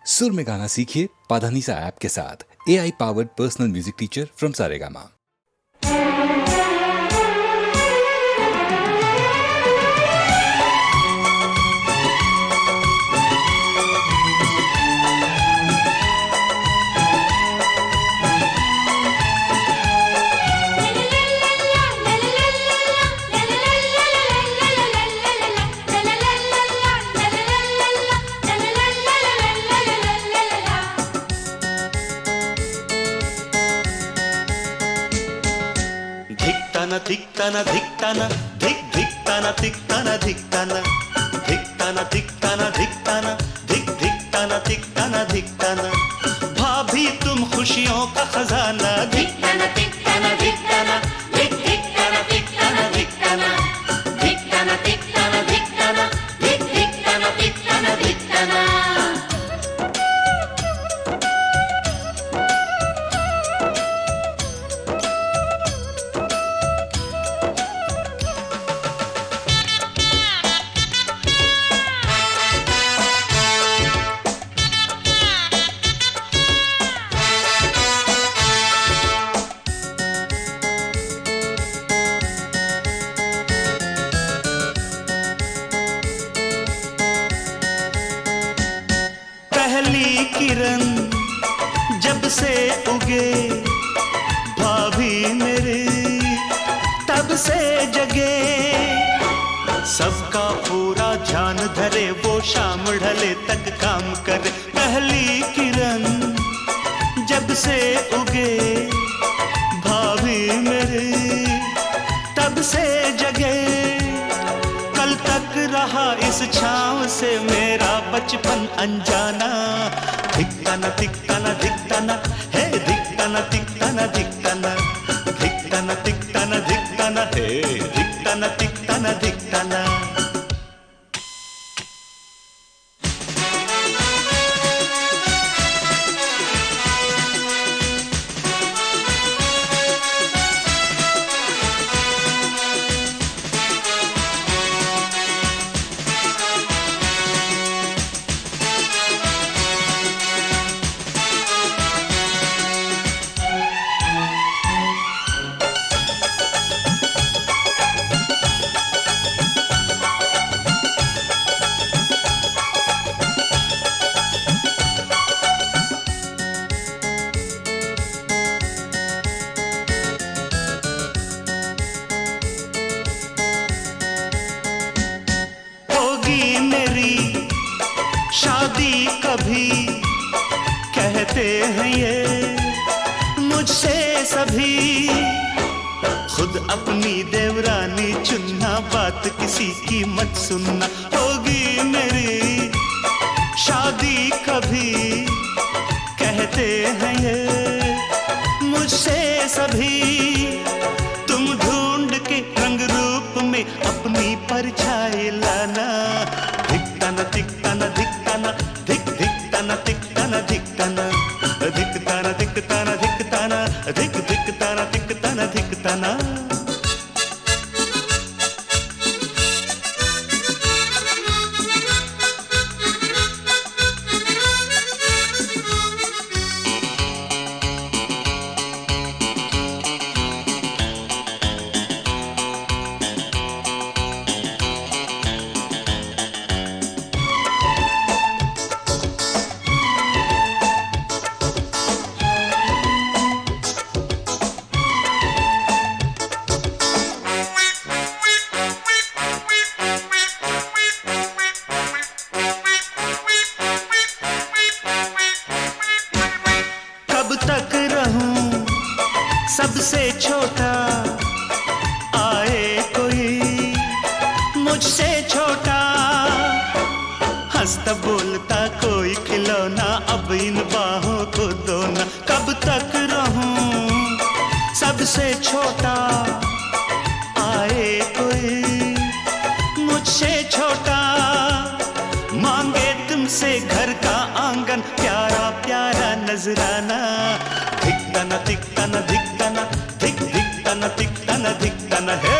सुर में गाना सीखिए पाधानीसा ऐप के साथ। AI powered personal music teacher from Saregama. धिक्ताना धिक्ताना धिक धिक्ताना धिक्ताना धिक्ताना धिक्ताना धिक्ताना धिक्ताना धिक धिक्ताना धिक्ताना धिक्ताना भाभी तुम खुशियों का खजाना धिक्ताना धिक्ताना धिक्ताना धिक धिक्ताना धिक्ताना धिक्ताना धिक्ताना धिक्ताना धिक्ताना धिक धिक्ताना धिक्ताना धिक्ताना। पहली किरण जब से उगे भाभी मेरी तब से जगे सबका पूरा ध्यान धरे वो शाम ढले तक काम करे। पहली किरण जब से उगे भाभी मेरी तब से जगे कल तक रहा इस छांव से मेरा बचपन अनजाना धिक्ताना धिक्ताना धिक्ताना हे धिक्ताना धिक्ताना धिक्ताना धिक्ताना धिक्ताना धिक्ताना हे धिक्ताना धिक्ताना धिक्ताना। मेरी शादी कभी कहते हैं ये मुझसे सभी खुद अपनी देवरानी चुनना बात किसी की मत सुनना। होगी मेरी शादी कभी कहते हैं ये मुझसे सभी तुम ढूंढ के रंग रूप में अपनी परछाई लाना धिक्ताना धिक्ताना धिक्ताना धिक धिक्ताना धिक्ताना धिक्ताना धिक्ताना धिक्ताना धिक्ताना धिक धिक्ताना धिक्ताना धिक्ताना। तक रहूं सबसे छोटा आए कोई मुझसे छोटा हंसता बोलता कोई खिलौना अब इन बाहों को दो ना। कब तक रहूं सबसे छोटा आए कोई मुझसे छोटा मांगे तुमसे घर का आंगन प्यारा प्यारा नजराना धिक्ताना धिक्ताना धिक्ताना धिक धिक्ताना धिक्ताना धिक्ताना हे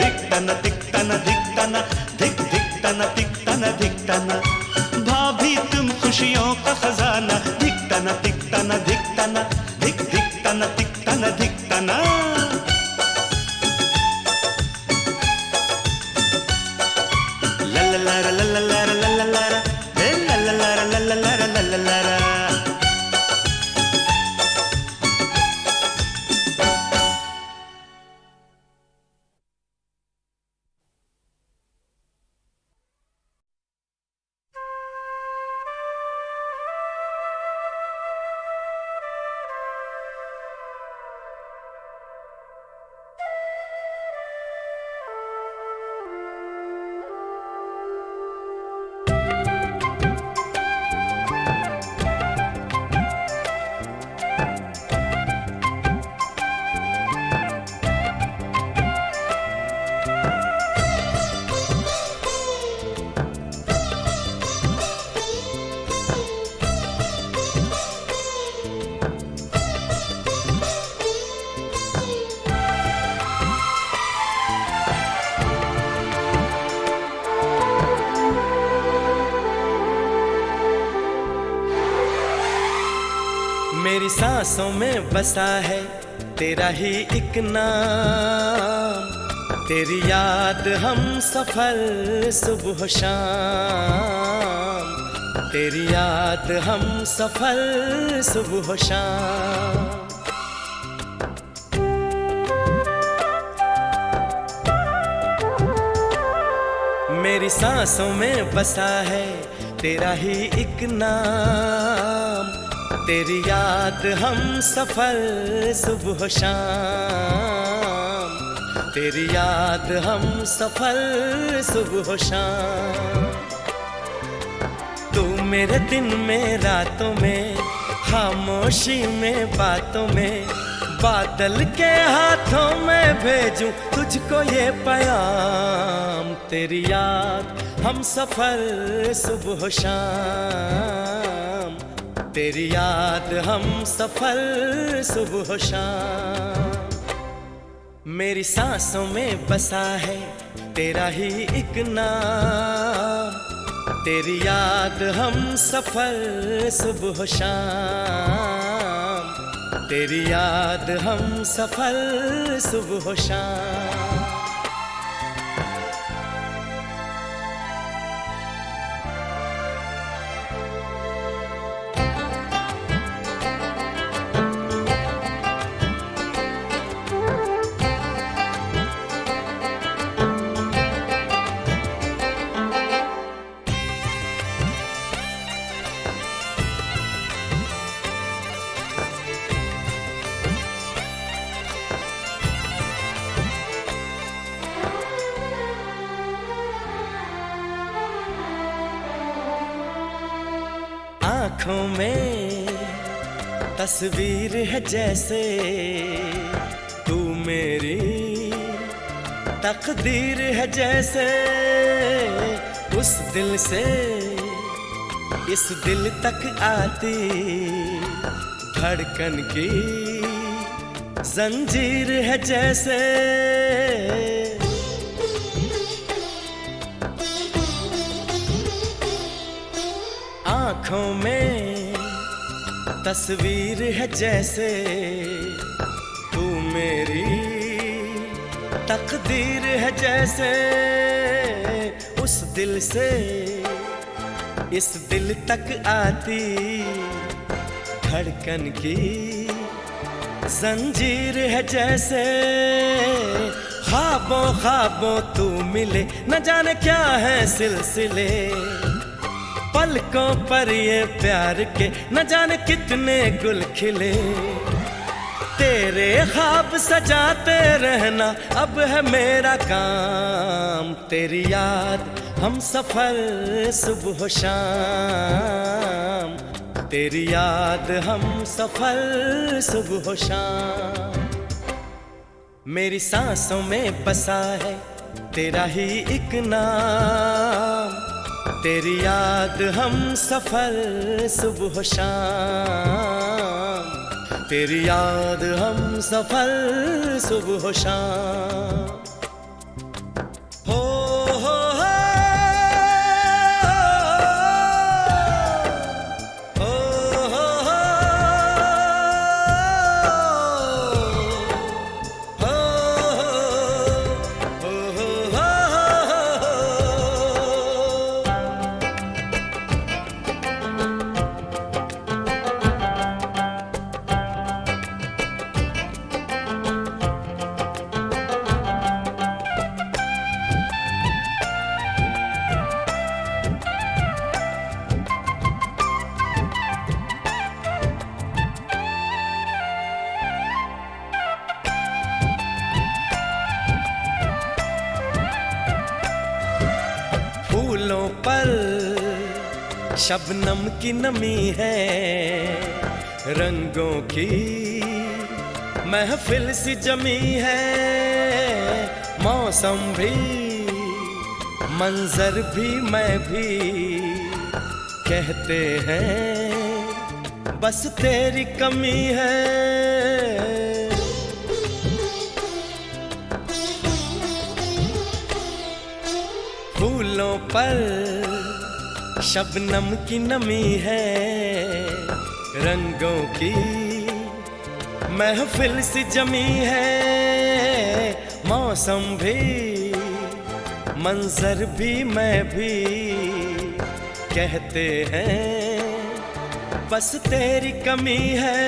धिक्ताना धिक्ताना धिक्ताना धिक धिक्ताना धिक्ताना धिक्ताना। भाभी तुम खुशियों का खजाना धिकतना धिकतना धिकतना धिक धिकतना धिकतना धिकतना लल्लारा लल्लारा लल्लारा हे लल्लारा लल्लारा लल्लारा मेरी सांसों में बसा है तेरा ही एक नाम, तेरी याद हम सफर सुबह शाम, तेरी याद हम सफर सुबह शाम। मेरी सांसों में बसा है तेरा ही एक नाम, तेरी याद हम सफर सुबह शाम, तेरी याद हम सफर सुबह शाम। तू मेरे दिन में रातों में, खामोशी में बातों में, बादल के हाथों में भेजूं तुझको ये पैगाम, तेरी याद हम सफर सुबह शाम, तेरी याद हम सफर सुबह शाम। मेरी सांसों में बसा है तेरा ही एक नाम, तेरी याद हम सफर सुबह शाम, तेरी याद हम सफर सुबह शाम। आँखों में तस्वीर है जैसे तू मेरी तकदीर है जैसे, उस दिल से इस दिल तक आती धड़कन की जंजीर है जैसे। आँखों में तस्वीर है जैसे तू मेरी तकदीर है जैसे, उस दिल से इस दिल तक आती धड़कन की जंजीर है जैसे। ख्वाबों ख्वाबों तू मिले न जाने क्या है सिलसिले, पलकों पर ये प्यार के न जाने कितने गुल खिले, तेरे ख्वाब सजाते रहना अब है मेरा काम, तेरी याद हम सफर सुबह शाम, तेरी याद हम सफर सुबह शाम। मेरी सांसों में बसा है तेरा ही एक नाम, तेरी याद हम सफर सुबह शाम, तेरी याद हम सफर सुबह शाम। हो हो हो, हो, शबनम की नमी है, रंगों की महफिल सी जमी है। मौसम भी, मंजर भी, मैं भी, कहते हैं बस तेरी कमी है। फूलों पर शबनम की नमी है, रंगों की महफिल सी जमी है। मौसम भी, मंजर भी, मैं भी, कहते हैं बस तेरी कमी है।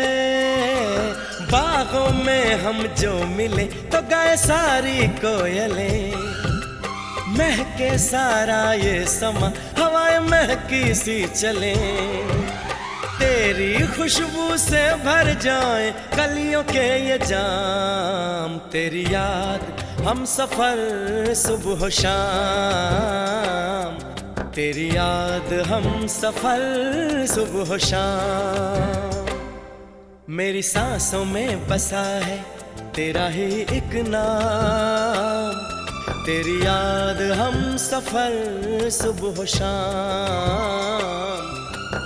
बागों में हम जो मिले तो गाए सारी कोयलें, महके सारा ये समा, हवाएं महकी सी चले। तेरी खुशबू से भर जाए कलियों के ये जाम। तेरी याद हम सफर सुबह शाम, तेरी याद हम सफर सुबह शाम। मेरी सांसों में बसा है तेरा ही एक नाम। तेरी याद हम सफर सुबह शाम,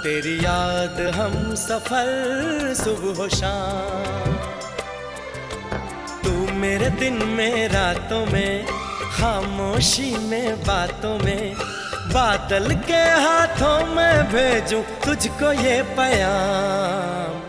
तेरी याद हम सफर सुबह शाम। तू मेरे दिन में, रातों में, खामोशी में, बातों में, बादल के हाथों में भेजूं तुझको ये पैगाम।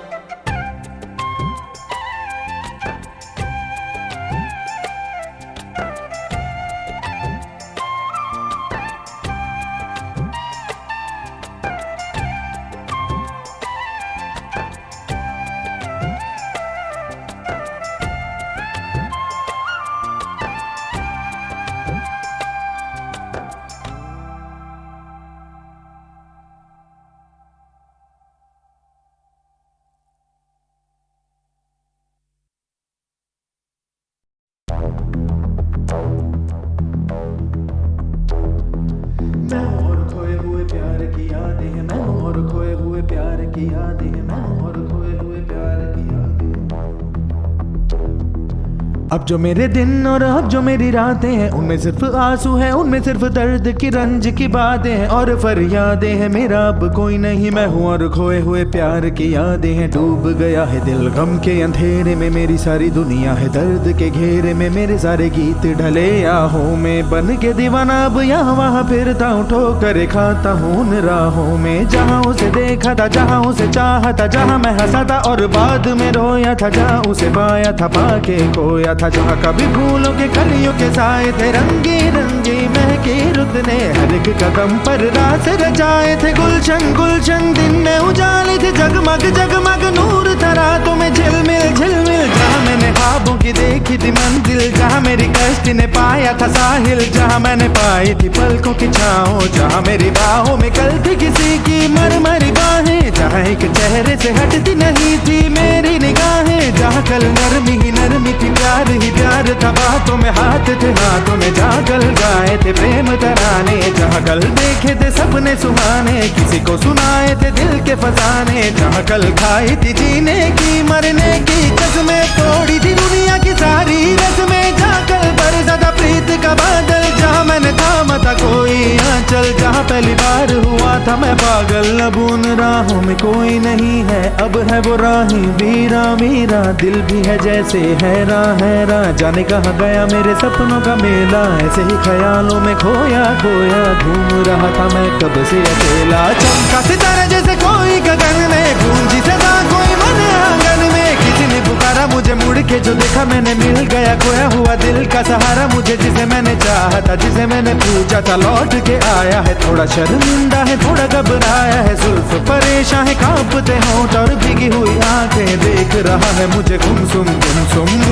अब जो मेरे दिन और अब जो मेरी रातें हैं, उनमें सिर्फ आंसू हैं, उनमें सिर्फ दर्द की रंज की बातें हैं और फरियादें हैं। मेरा अब कोई नहीं, मैं हूँ और खोए हुए प्यार की यादें हैं। डूब गया है दिल गम के अंधेरे में, मेरी सारी दुनिया है दर्द के घेरे में। मेरे सारे गीत ढले आहों में, बन के दीवाना अब यहाँ वहाँ फिरता हूँ, ठोकर खाता हूँ उन राहों में। जहाँ उसे देखा था, जहाँ उसे चाहा था, जहाँ मैं हंसा था और बाद में रोया था, जहाँ उसे पाया था पाके खोया था, जहाँ कभी फूलों के कलियों के साए थे, रंगी रंगी महकी रुत ने हर एक कदम पर रात रचाए थे। गुलशन गुलशन दिन में उजाले थे, जगमग जगमग नूर था रातों में झिलमिल झिलमिल। जहाँ मैंने ख्वाबों की देखी थी मंजिल, जहाँ मेरी कश्ती ने पाया था साहिल, जहाँ मैंने पाई थी पलकों की छाँव, जहाँ मेरी बाहों में कल थी किसी की मरमरी बाहें, जहाँ एक चेहरे से हटती नहीं थी मेरी निगाहें, जहाँ कल नरमी ही नरमी थी, प्यार ही प्यार था, बातों में हाथ थे हाथों में, जहाँ कल गाए थे प्रेम तराने, जहाँ कल देखे थे सपने सुहाने, किसी को सुनाए थे दिल के फसाने, जहाँ कल खाई थी जीने की मरने की कसमें, तोड़ी थी दुनिया की सारी रस्में, जहाँ कल बरसा था प्रीत का बादल, जहाँ मैंने थामा था कोई आंचल, जहाँ पहली बार हुआ था मैं पागल। अब उन राहों में कोई नहीं है, अब है वो राहें वीरा वीरा, दिल भी है जैसे हैरान हैरान, जाने कहाँ गया मेरे सपनों का मेला, ऐसे ही ख्यालों में खोया खोया घूम रहा था मैं कब से अकेला। चमका सितारा जैसे कोई गगन में, गूंजी सदा कोई मन आंगन में, किसी ने पुकारा मुझे मुड़ के, जो देखा मैंने मिल गया खोया हुआ दिल का सहारा मुझे, जिसे मैंने चाहा था जिसे मैंने पूछा था लौट के आया है। थोड़ा शर्मिंदा है थोड़ा घबराया है, जुल्फ परेशान है कांपते होंठ और भीगी हुई आंखें, देख रहा है मुझे गुमसुम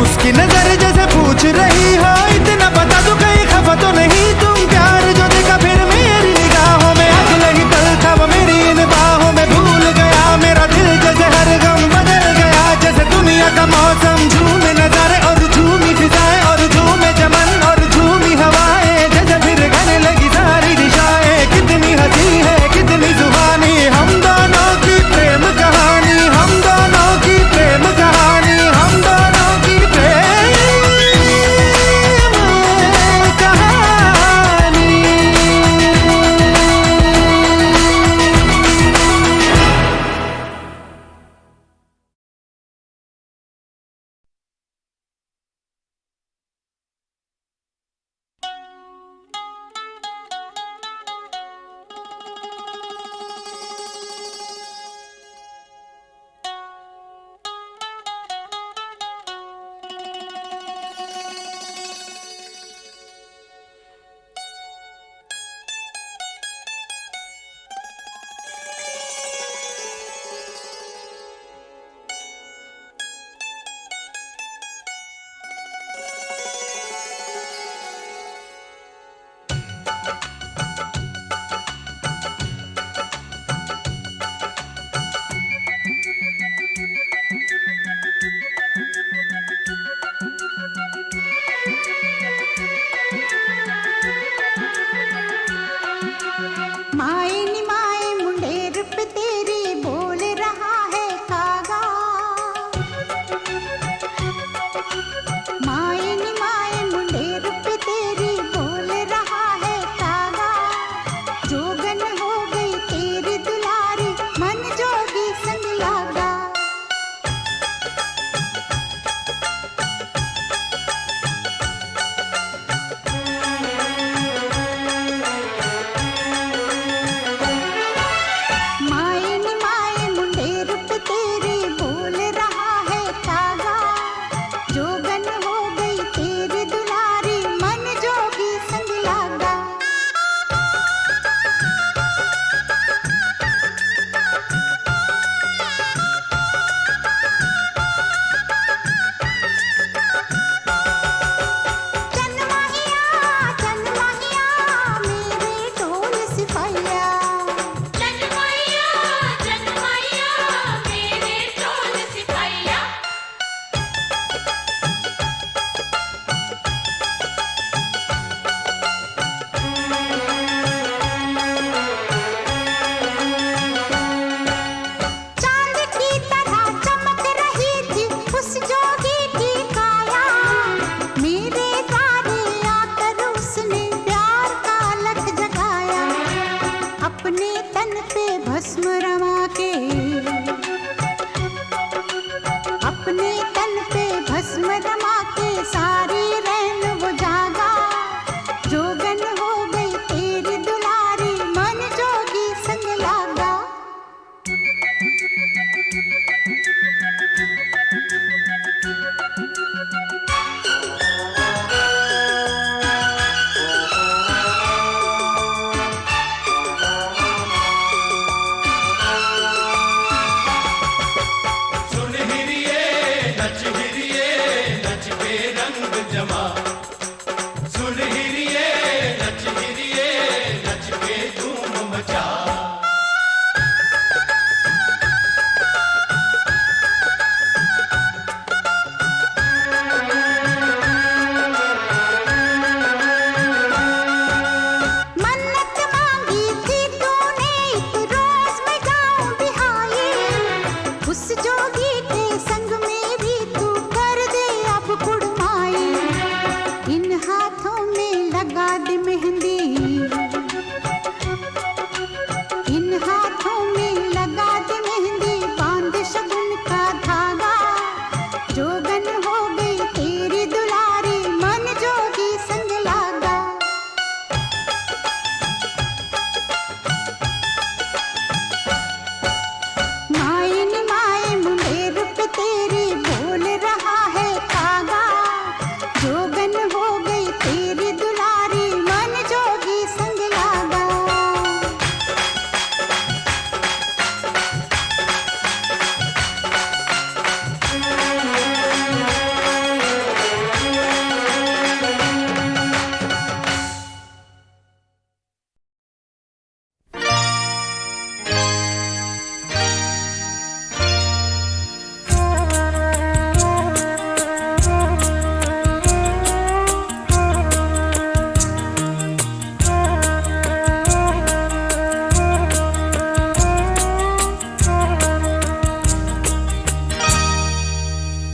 उसकी नजर जैसे पूछ रही हो इतना बता दो कहीं खफा तो नहीं तुम। प्यार जो देखा फिर मेरी निगाहों में, अगले ही पल था वो मेरी इन बाहों में, भूल गया मेरा दिल जैसे हर गम बदल गया, जैसे दुनिया का मौसम झूमे नजारे और झूमी फिजाएं और झूमे चमन और झूमी हवाएं, जैसे फिर गाने लगी सारी दिशाएं, कितनी हंसी है कितनी जुबानी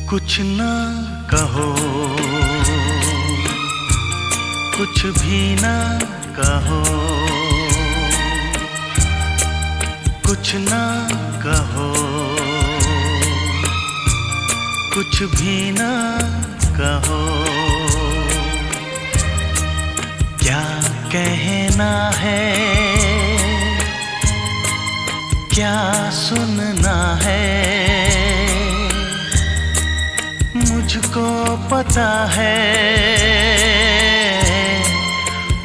कुछ ना कहो, कुछ भी ना कहो, कुछ ना कहो, कुछ भी ना कहो। क्या कहना है, क्या सुनना है, मुझको पता है,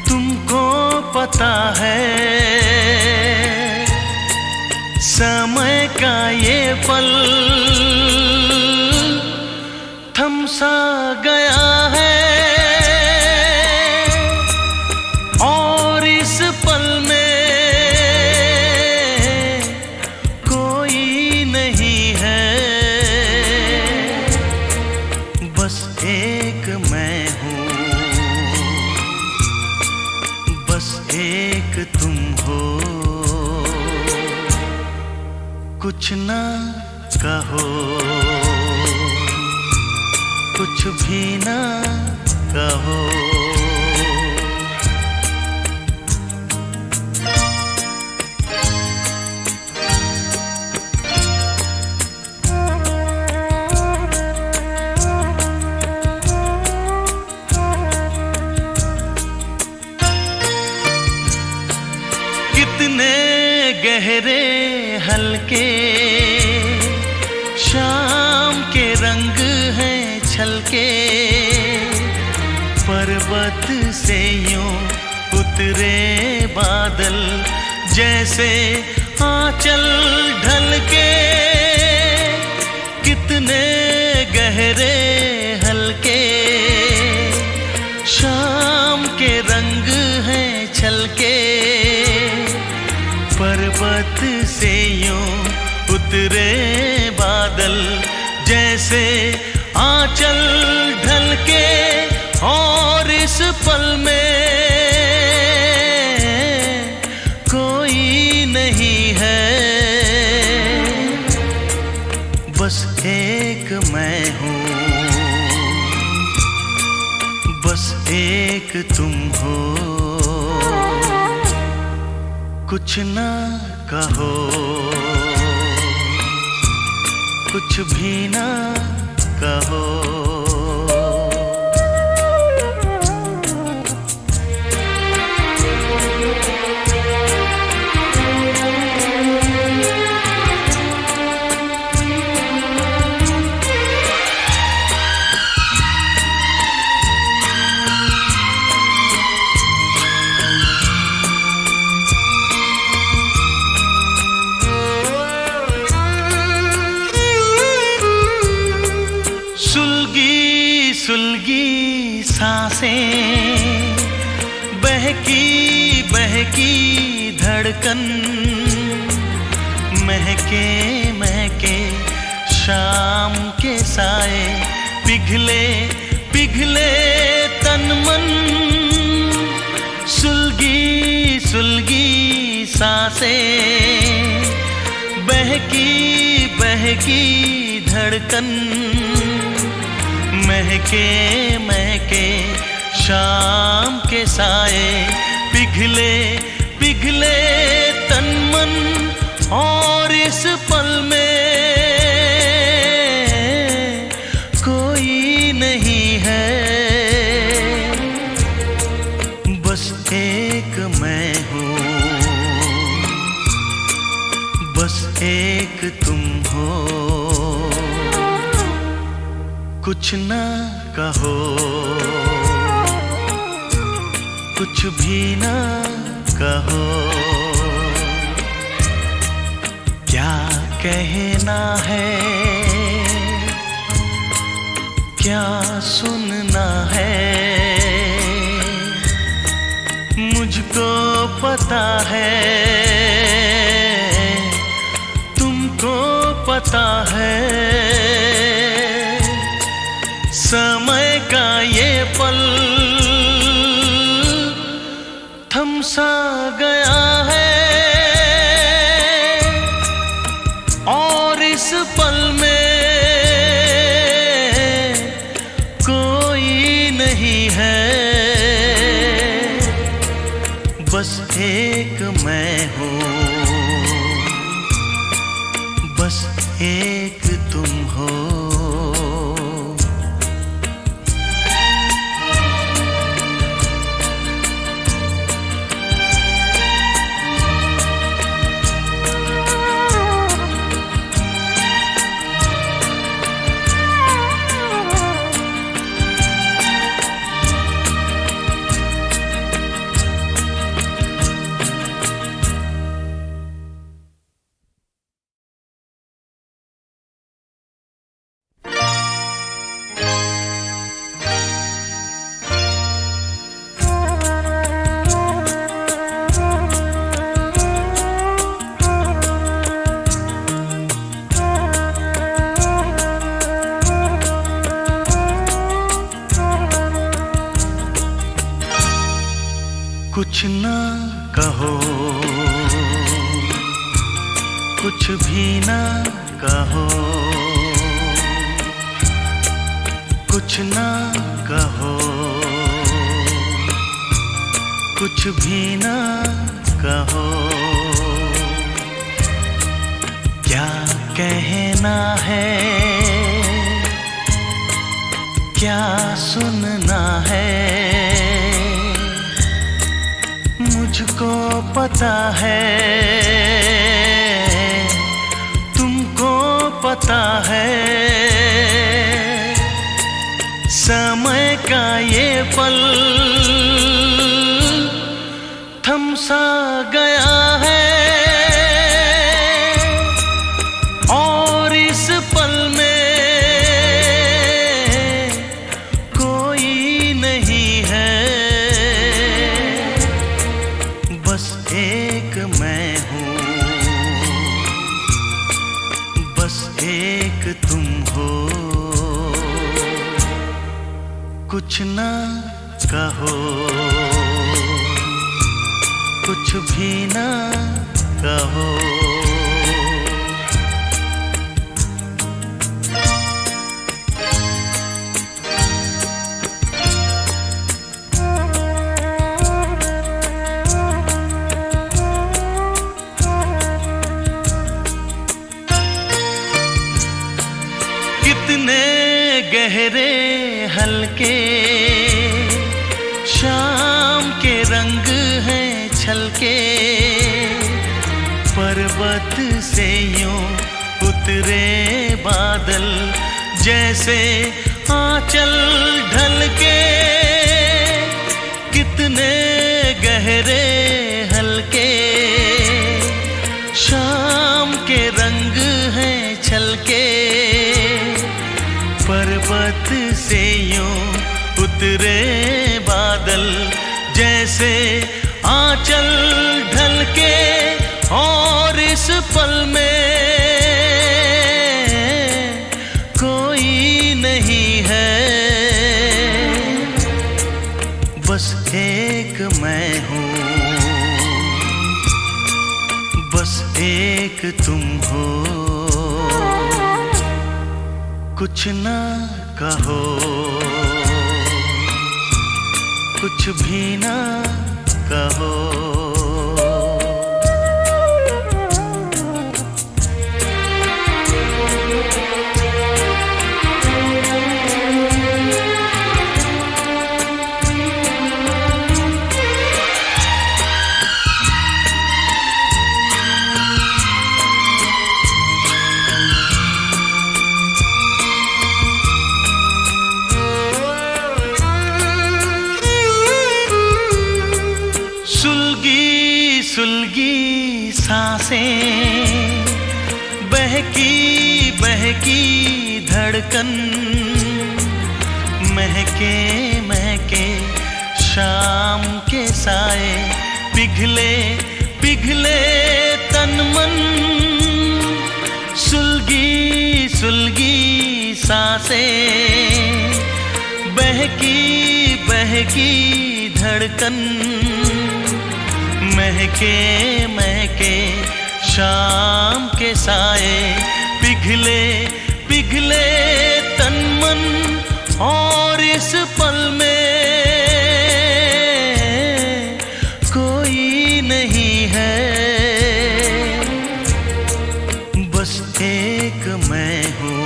तुमको पता है। समय का ये पल थम सा गया है, और इस पल में कोई नहीं है, बस एक मैं हूँ, बस एक तुम हो। कुछ ना कहो, कुछ भी ना कहो। कितने गहरे हल्के शाम के रंग हैं छलके, पर्वत से यूं उतरे बादल जैसे आंचल ढलके। कितने गहरे हल्के शाम के रंग हैं छलके, पर्वत से यूं उतरे बादल जैसे आंचल ढलके। और इस पल में कोई नहीं है, बस एक मैं हूँ, बस एक तुम हो। कुछ ना कहो, कुछ भी ना कहो। सांसें, बहकी बहकी धड़कन, महके महके शाम के साए, पिघले पिघले तन मन, सुलगी सुलगी सांसें, बहकी बहकी धड़कन, महके महके शाम के साए, पिघले पिघले तन मन, और इस पल में कोई नहीं है, बस एक मैं हूँ, बस एक तुम हो। कुछ न कहो, कुछ भी न कहो, क्या कहना है, क्या सुनना है, मुझको पता है, तुमको पता है, समय का ये पल थम सा गया है, और इस पल में कोई नहीं है, बस एक मैं हूँ, बस एक तुम हो। कुछ न कहो, कुछ भी न कहो, कुछ न कहो, कुछ भी न कहो, क्या कहना है, क्या सुनना है, मुझको पता है, तुमको पता है, समय का ये पल थम सा गया है, और इस पल में कोई नहीं है, बस एक मैं हूँ, बस एक तुम हो। कुछ न कहो, कुछ भी न कहो, कितने गहरे हल्के शाम के रंग हैं छलके, पर्वत से यूं उतरे बादल जैसे आंचल ढलके, कितने गहरे हल्के शाम के रंग हैं छलके, पर्वत से यूं उतरे बादल जैसे आंचल ढलके, और इस पल में कोई नहीं है, बस एक मैं हूँ, बस एक तुम हो। कुछ ना कहो, कुछ भी ना कहो। सुलगी सांसें, बहकी बहकी धड़कन, महके महके शाम के साए, पिघले पिघले तन मन। सुलगी सुलगी सांसें, बहकी बहकी धड़कन, महके महके शाम के साए, पिघले पिघले तन मन। और इस पल में कोई नहीं है, बस एक मैं हूँ,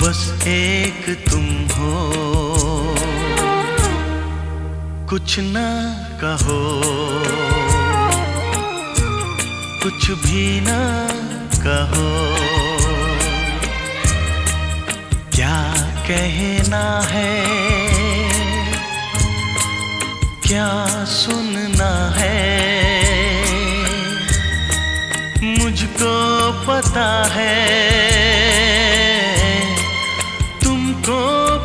बस एक तुम हो। कुछ ना कहो, कुछ भी ना कहो। क्या कहना है, क्या सुनना है, मुझको पता है, तुमको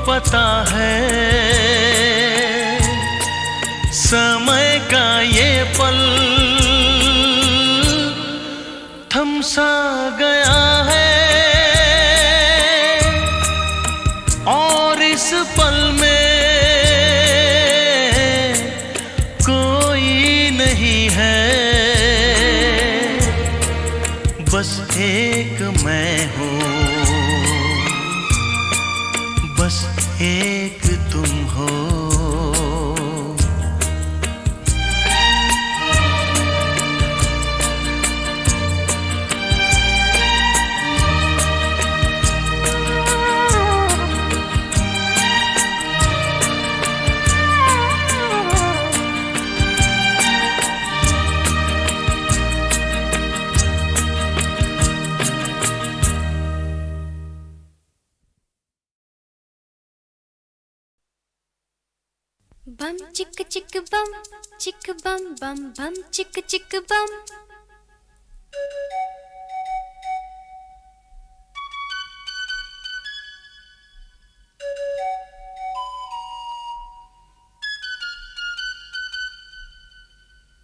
पता है। समय का ये पल थम सा गया है, और इस पल में कोई नहीं है, बस एक मैं हूँ, बस एक तुम हो। बम चिक चिक बम चिक बम बम बम चिक चिक बम।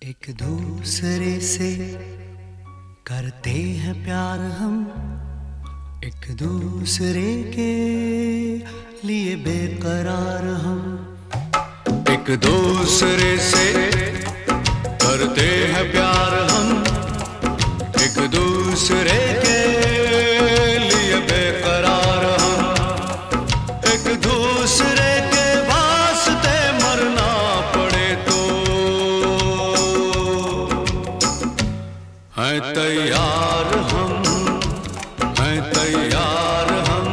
एक दूसरे से करते हैं प्यार हम, एक दूसरे के लिए बेकरार हम। एक दूसरे से करते हैं प्यार हम, एक दूसरे के लिए बेकरार हम। एक दूसरे के वास्ते मरना पड़े तो हैं तैयार हम, हैं तैयार हम।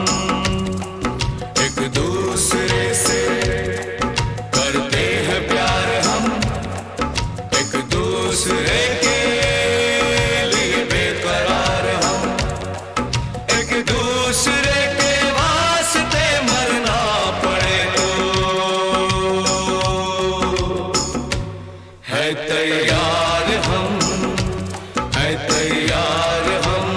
एक दूसरे से करते हैं प्यार हम, एक दूसरे के लिए बेकरार हम। एक दूसरे के वास्ते मरना पड़े तो है तैयार हम, है तैयार हम।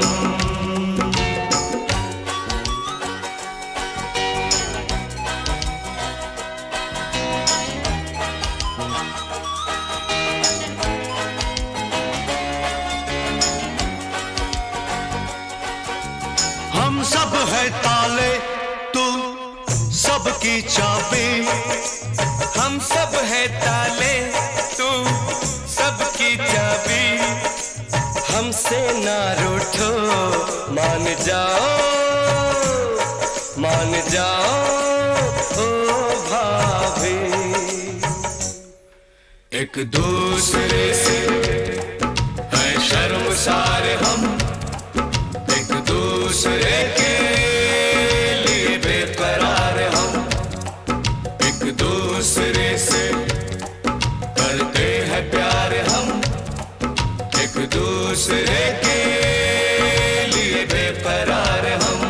है ताले, तू सबकी चाबी। हम सब है ताले, तू सबकी चाबी। हमसे ना रूठो, मान जाओ, मान जाओ ओ भाभी। एक दूसरे से है शर्मसार हम, एक दूसरे के लिए बेकरार हम, एक दूसरे से करते हैं प्यार हम, एक दूसरे के लिए बेकरार हम।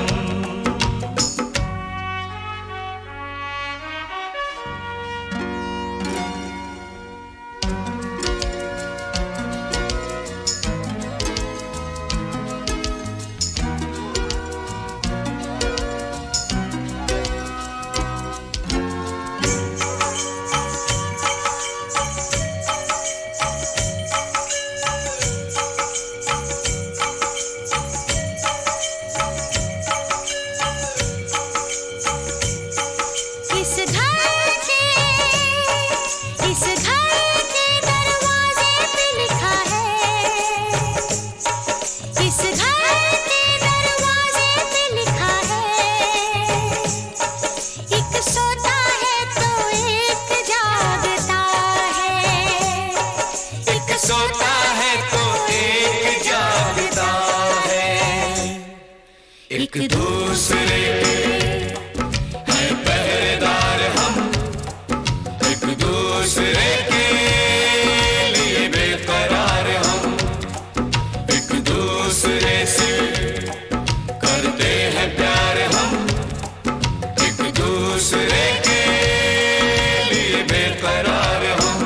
एक दूसरे के है पहरेदार हम, एक दूसरे के लिए बेकरार हम, एक दूसरे से करते हैं प्यार हम, एक दूसरे के लिए बेकरार हम,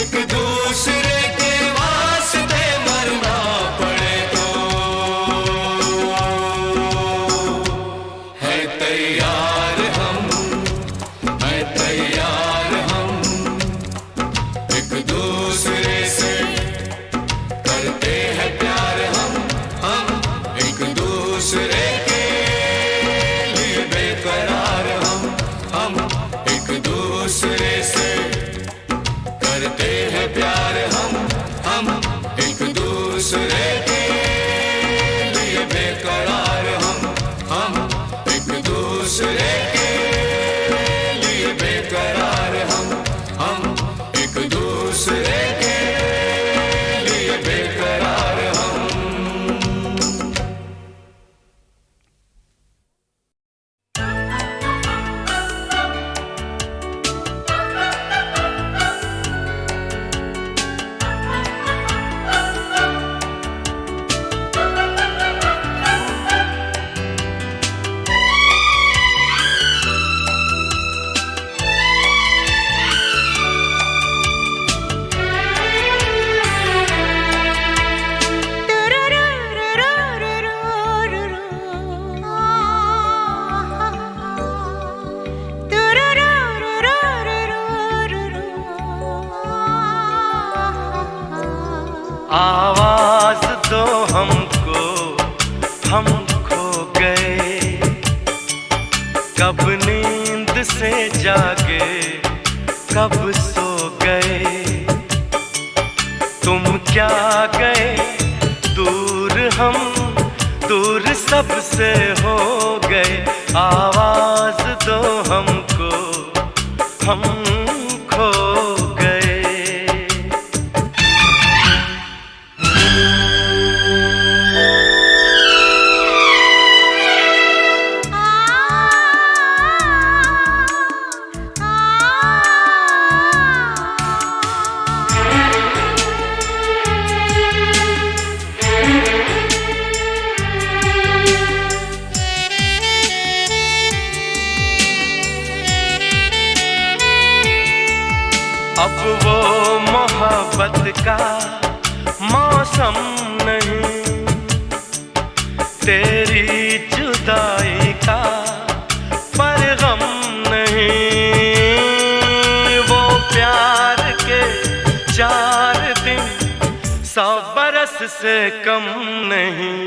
एक दूसरे के वास्ते मरना पड़े तो है तैयार हम, है तैयार हम, एक दूसरे से करते हैं प्यार हम एक दूसरे के लिए बेकरार हम एक दूसरे से करते हैं प्यार हम एक दूसरे के लिए बेकरार हम एक दूसरे के लिए बेकरार हम एक दूसरे के लिए बेकरार हम। आवाज दो हमको, हम खो गए, कब नींद से जागे, कब सो गए, तुम क्या गए दूर, हम दूर सबसे हो गए। आवाज दो हमको, हम खो गए। अब वो मोहब्बत का मौसम नहीं, तेरी जुदाई का परगम नहीं, वो प्यार के 4 दिन 100 बरस से कम नहीं।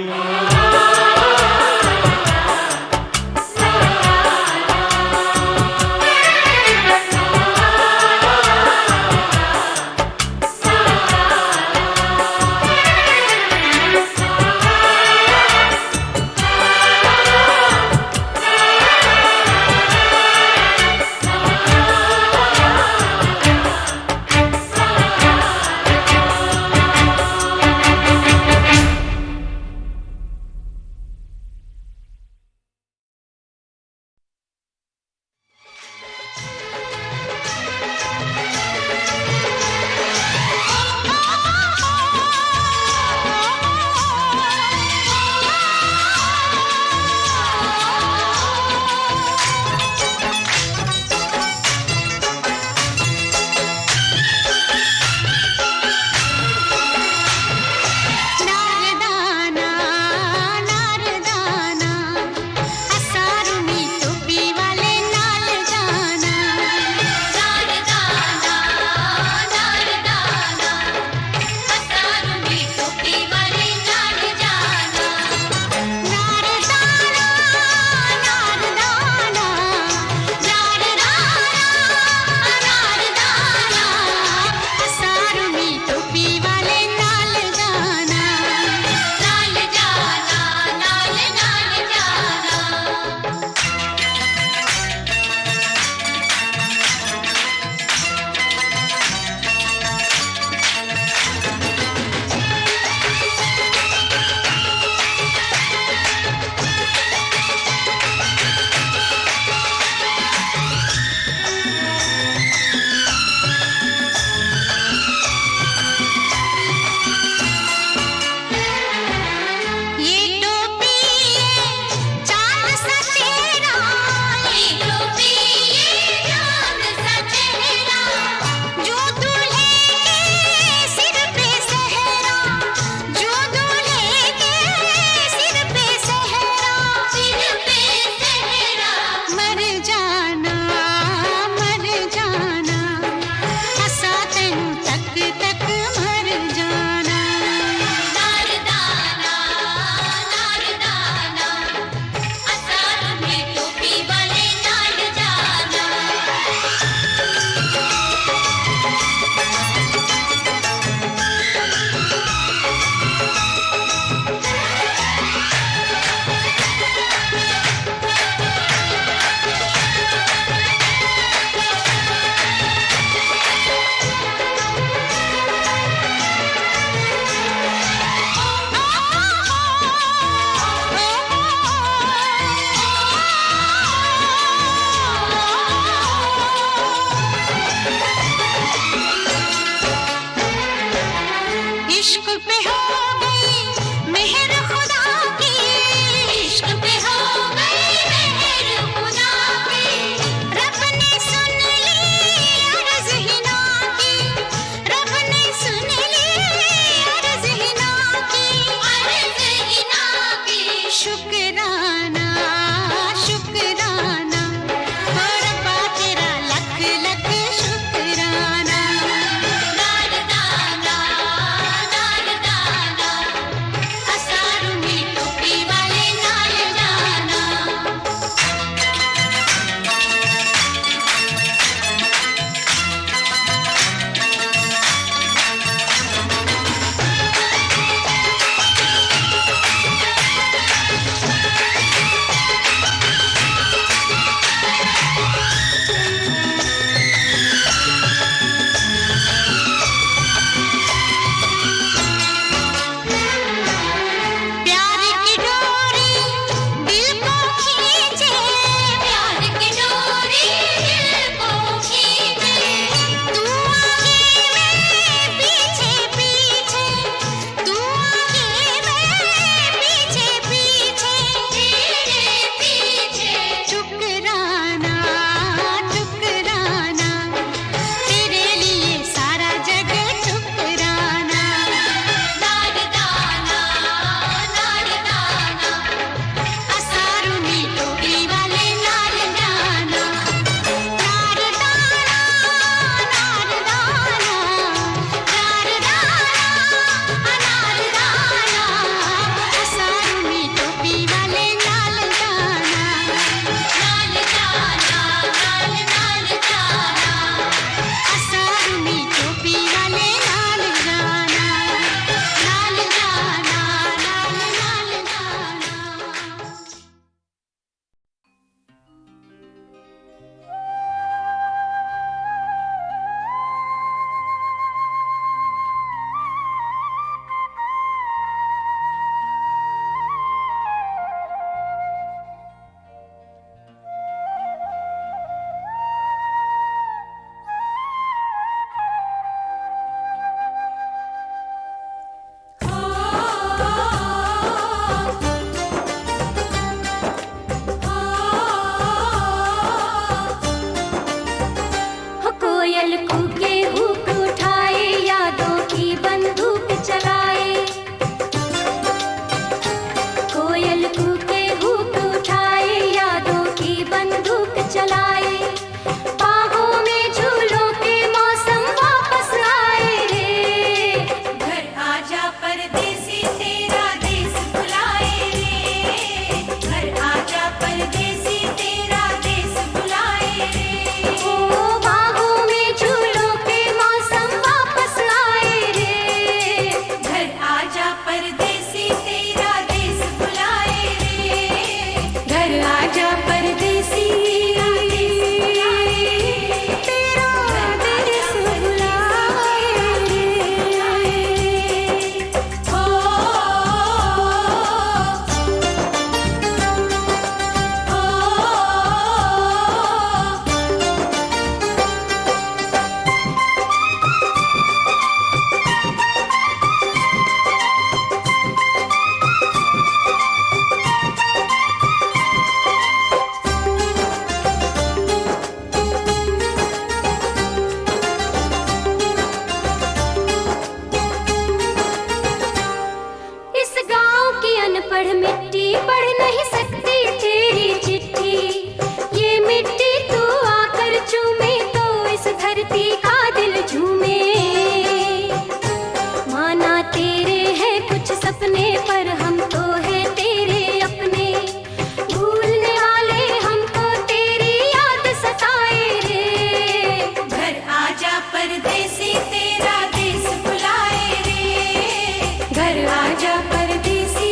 पढ़ मिट्टी, पढ़ नहीं सकती तेरी चिट्ठी। ये मिट्टी तू आकर चूमे तो इस धरती का दिल झूमे। माना तेरे हैं कुछ सपने पर हम तो है तेरे अपने। भूलने वाले हमको तेरी याद सताए रे। घर आजा परदेसी तेरा देश बुलाए रे। घर आजा परदेसी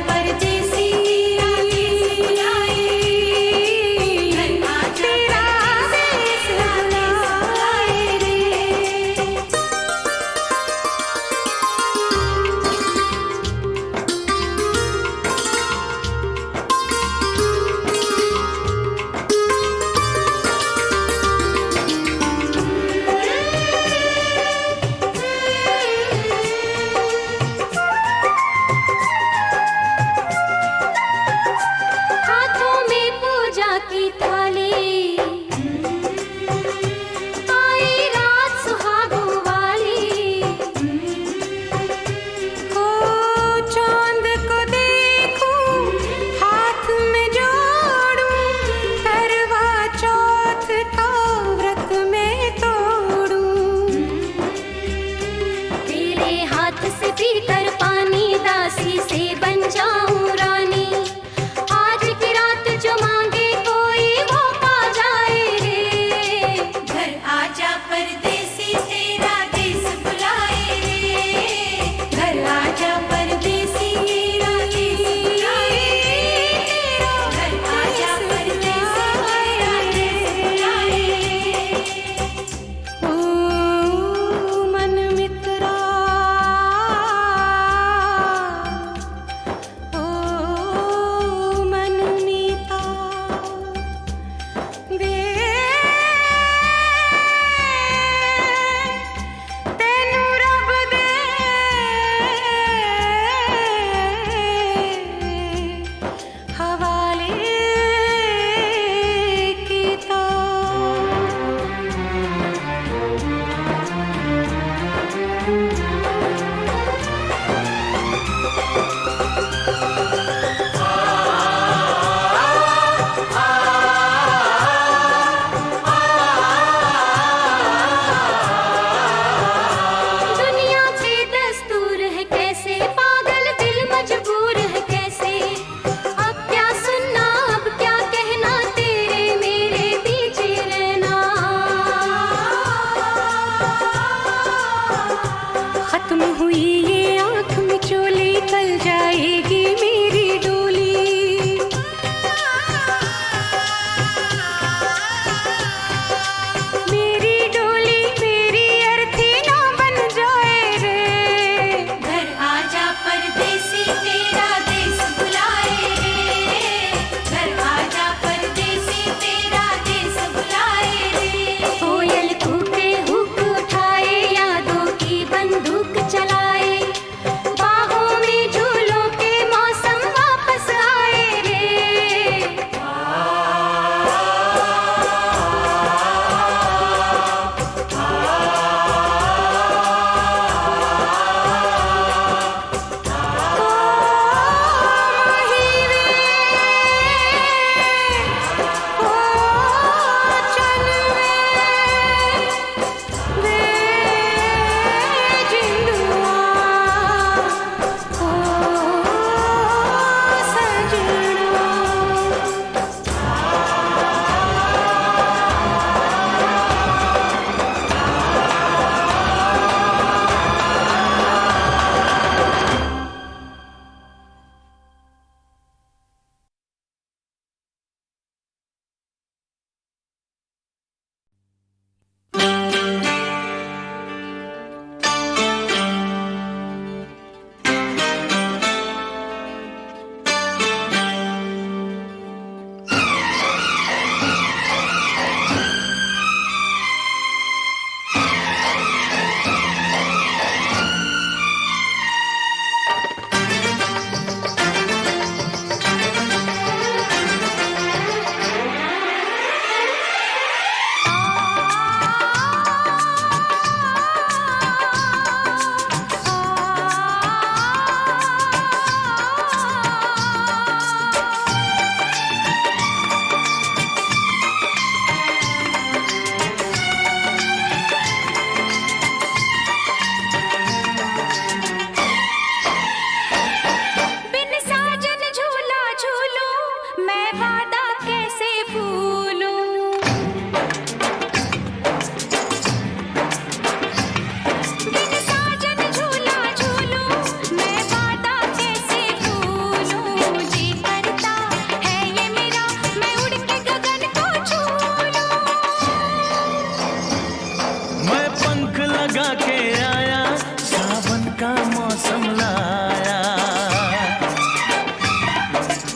परदेसी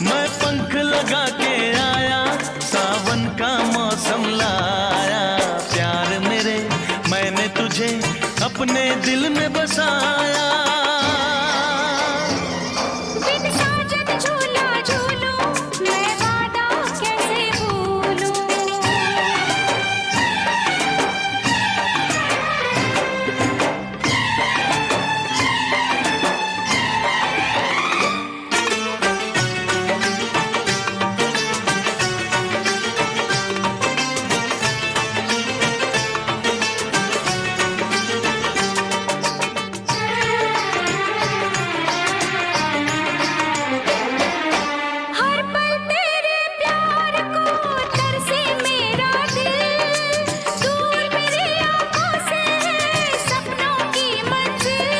मैं पंख लगा के आया, सावन का मौसम लाया। प्यार मेरे मैंने तुझे अपने दिल में बसाया। बिन साजन झूला झूलूं, मैं वादा कैसे भूलूं। हर पल तेरे प्यार को तरसे मेरा दिल, दूर मेरी आँखों से है सपनों की मंजिल।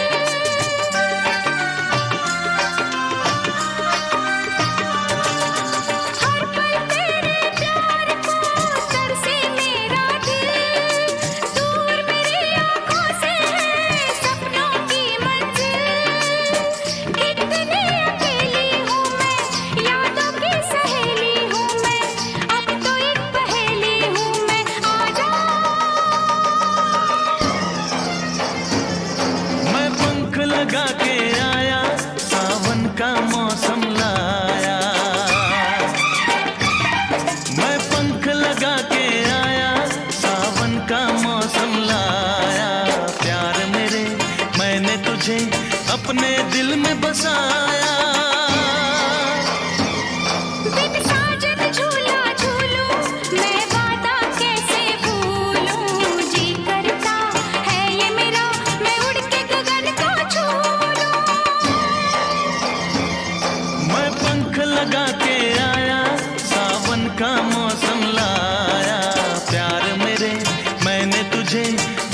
हर पल तेरे प्यार को तरसे मेरा दिल, दूर मेरी आँखों से है सपनों की मंजिल। कितनी अकेली हूँ मैं, यादों की सहेली हूँ मैं, अब तो एक पहेली हूँ मैं। आजा मैं पंख लगा के आया, सावन का मौसम लाया। मैं पंख लगा के आया, सावन का मौसम लाया। प्यार मेरे मैंने तुझे अपने दिल में बसाया। बिन साजन झूला झूलूं, मैं वादा कैसे भूलूं। जी करता है ये मेरा, मैं उड़ के गगन को छू लूं। मैं पंख लगा के आया, सावन का मौसम लाया। प्यार मेरे मैंने तुझे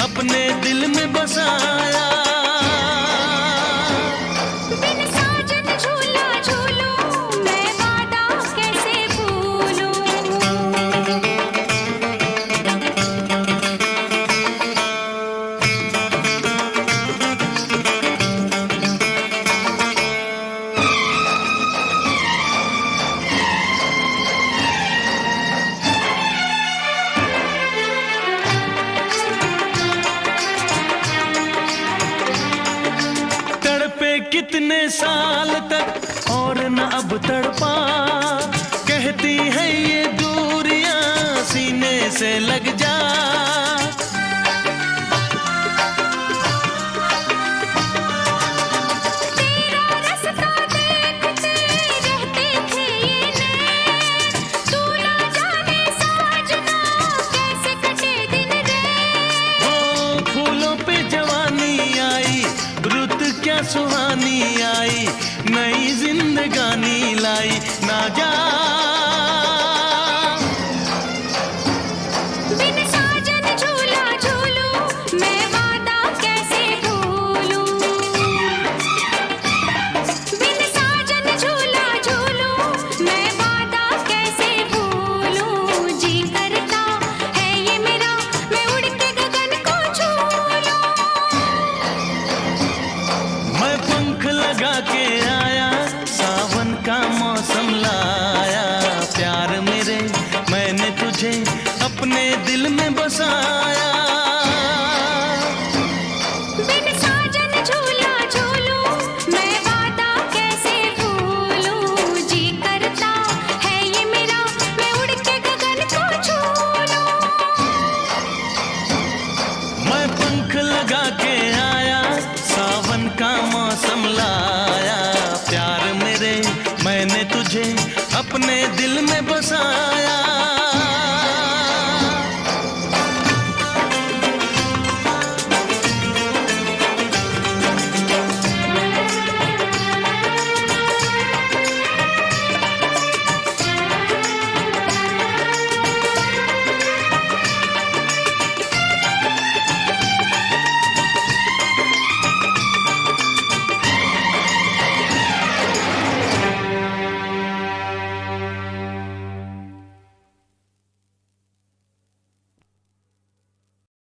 अपने दिल में बसाया। बिन साजन झूला झूलूं, मैं वादा कैसे भूलूं। तड़पे कितने साल तक और न अब तड़पा, कहती है ये दूरियां सीने से लग जा। तेरा रास्ता देखते रहते थे ये नैन, तू ना जाने साजना कैसे कटे दिन रैन। ओ फूलों पे जवानी आई, रुत क्या सुहानी आई, नई जिंदगानी लाई। ना जा बिन साजन झूला झूलूं, मैं वादा कैसे भूलूं। बिन साजन झूला झूलूं, मैं वादा कैसे भूलूं। जी करता है ये मेरा, मैं उड़ के गगन को छू लूं। मैं पंख लगा के आया, सावन का मौसम लाया। प्यार मेरे मैंने तुझे अपने दिल में बसाया। बिन साजन झूला झूलूं, मैं वादा कैसे भूलूं। जी करता है ये मेरा, मैं उड़ के गगन को छू लूं। मैं पंख लगा के आया, सावन का मौसम लाया। प्यार मेरे मैंने तुझे अपने दिल में बसाया।